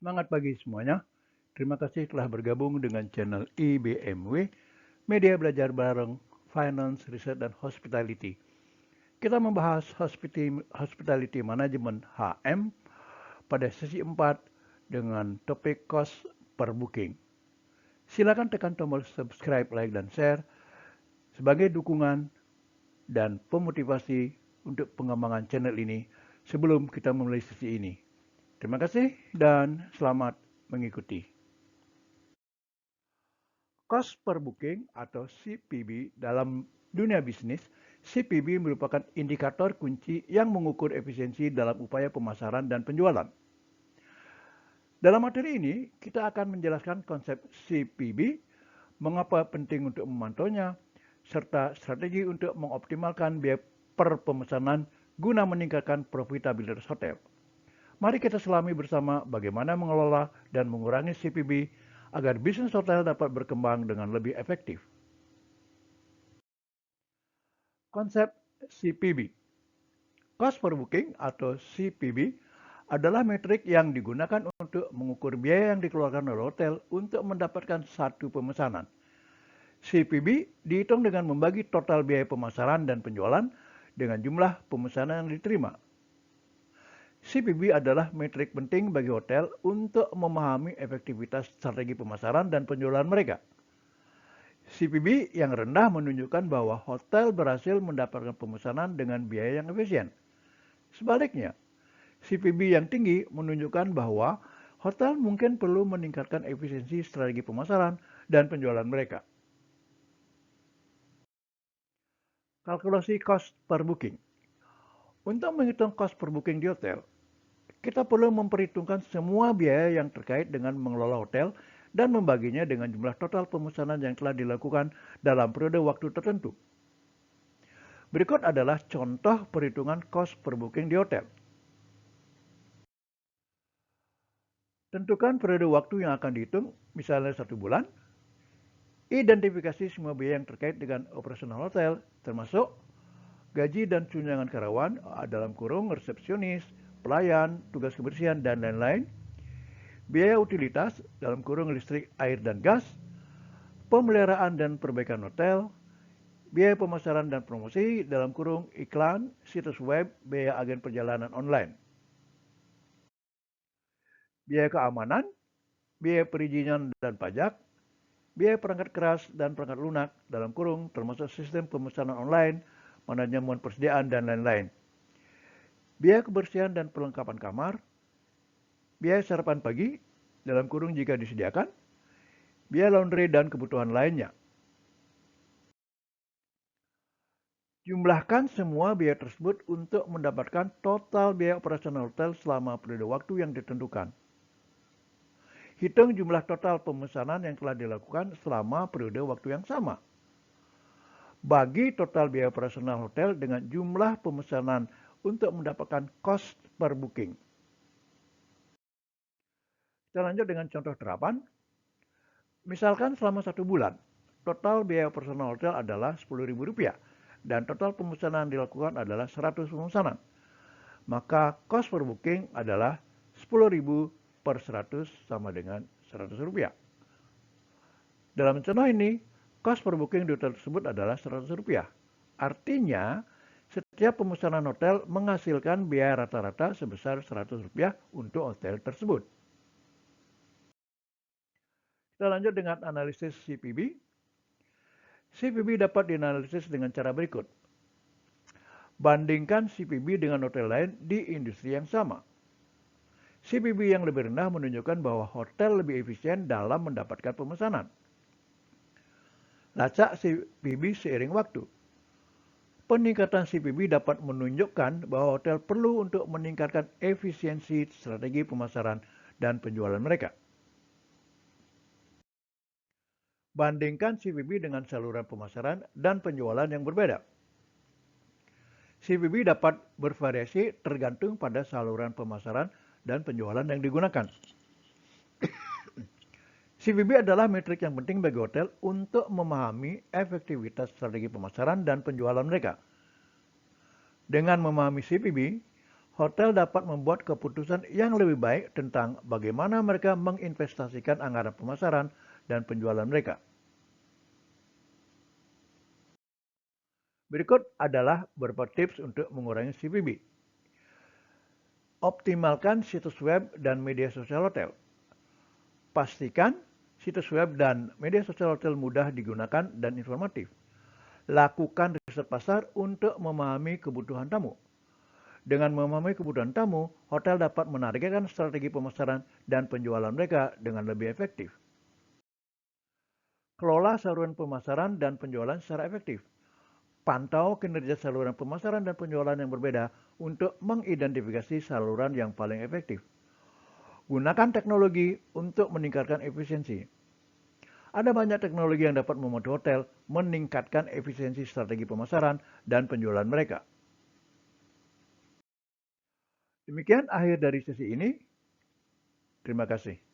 Semangat pagi semuanya. Terima kasih telah bergabung dengan channel IBMW, Media Belajar Bareng Finance, Research, dan Hospitality. Kita membahas Hospitality Management HM pada sesi 4 dengan topik cost per booking. Silakan tekan tombol subscribe, like, dan share sebagai dukungan dan pemotivasi untuk pengembangan channel ini sebelum kita memulai sesi ini. Terima kasih dan selamat mengikuti. Cost per booking atau CPB dalam dunia bisnis, CPB merupakan indikator kunci yang mengukur efisiensi dalam upaya pemasaran dan penjualan. Dalam materi ini, kita akan menjelaskan konsep CPB, mengapa penting untuk memantaunya, serta strategi untuk mengoptimalkan biaya per pemesanan guna meningkatkan profitabilitas hotel. Mari kita selami bersama bagaimana mengelola dan mengurangi CPB agar bisnis hotel dapat berkembang dengan lebih efektif. Konsep CPB. Cost per booking atau CPB adalah metrik yang digunakan untuk mengukur biaya yang dikeluarkan oleh hotel untuk mendapatkan satu pemesanan. CPB dihitung dengan membagi total biaya pemasaran dan penjualan dengan jumlah pemesanan yang diterima. CPB adalah metrik penting bagi hotel untuk memahami efektivitas strategi pemasaran dan penjualan mereka. CPB yang rendah menunjukkan bahwa hotel berhasil mendapatkan pemesanan dengan biaya yang efisien. Sebaliknya, CPB yang tinggi menunjukkan bahwa hotel mungkin perlu meningkatkan efisiensi strategi pemasaran dan penjualan mereka. Kalkulasi cost per booking. Untuk menghitung cost per booking di hotel, kita perlu memperhitungkan semua biaya yang terkait dengan mengelola hotel dan membaginya dengan jumlah total pemesanan yang telah dilakukan dalam periode waktu tertentu. Berikut adalah contoh perhitungan cost per booking di hotel. Tentukan periode waktu yang akan dihitung, misalnya 1 bulan. Identifikasi semua biaya yang terkait dengan operasional hotel, termasuk gaji dan tunjangan karyawan dalam kurung resepsionis, pelayan, tugas kebersihan, dan lain-lain. Biaya utilitas dalam kurung listrik, air, dan gas, pemeliharaan dan perbaikan hotel, biaya pemasaran dan promosi dalam kurung iklan, situs web, biaya agen perjalanan online. Biaya keamanan, biaya perizinan dan pajak, biaya perangkat keras dan perangkat lunak dalam kurung termasuk sistem pemesanan online, manajemen persediaan, dan lain-lain. Biaya kebersihan dan perlengkapan kamar, biaya sarapan pagi dalam kurung jika disediakan, biaya laundry dan kebutuhan lainnya. Jumlahkan semua biaya tersebut untuk mendapatkan total biaya operasional hotel selama periode waktu yang ditentukan. Hitung jumlah total pemesanan yang telah dilakukan selama periode waktu yang sama. Bagi total biaya operasional hotel dengan jumlah pemesanan untuk mendapatkan cost per booking. Kita lanjut dengan contoh terapan. Misalkan selama 1 bulan, total biaya operasional hotel adalah Rp10.000 dan total pemesanan dilakukan adalah 100 pemesanan. Maka cost per booking adalah 10.000 per 100 sama dengan Rp100. Dalam contoh ini, cost per booking di hotel tersebut adalah Rp100. Artinya, setiap pemesanan hotel menghasilkan biaya rata-rata sebesar Rp100 untuk hotel tersebut. Kita lanjut dengan analisis CPB. CPB dapat dianalisis dengan cara berikut. Bandingkan CPB dengan hotel lain di industri yang sama. CPB yang lebih rendah menunjukkan bahwa hotel lebih efisien dalam mendapatkan pemesanan. Lacak CPB seiring waktu. Peningkatan CPB dapat menunjukkan bahwa hotel perlu untuk meningkatkan efisiensi strategi pemasaran dan penjualan mereka. Bandingkan CPB dengan saluran pemasaran dan penjualan yang berbeda. CPB dapat bervariasi tergantung pada saluran pemasaran dan penjualan yang digunakan. CPB adalah metrik yang penting bagi hotel untuk memahami efektivitas strategi pemasaran dan penjualan mereka. Dengan memahami CPB, Hotel dapat membuat keputusan yang lebih baik tentang bagaimana mereka menginvestasikan anggaran pemasaran dan penjualan mereka. Berikut adalah beberapa tips untuk mengurangi CPB. Optimalkan situs web dan media sosial hotel. Pastikan situs web dan media sosial hotel mudah digunakan dan informatif. Lakukan riset pasar untuk memahami kebutuhan tamu. Dengan memahami kebutuhan tamu, hotel dapat menargetkan strategi pemasaran dan penjualan mereka dengan lebih efektif. Kelola saluran pemasaran dan penjualan secara efektif. Pantau kinerja saluran pemasaran dan penjualan yang berbeda untuk mengidentifikasi saluran yang paling efektif. Gunakan teknologi untuk meningkatkan efisiensi. Ada banyak teknologi yang dapat membantu hotel meningkatkan efisiensi strategi pemasaran dan penjualan mereka. Demikian akhir dari sesi ini. Terima kasih.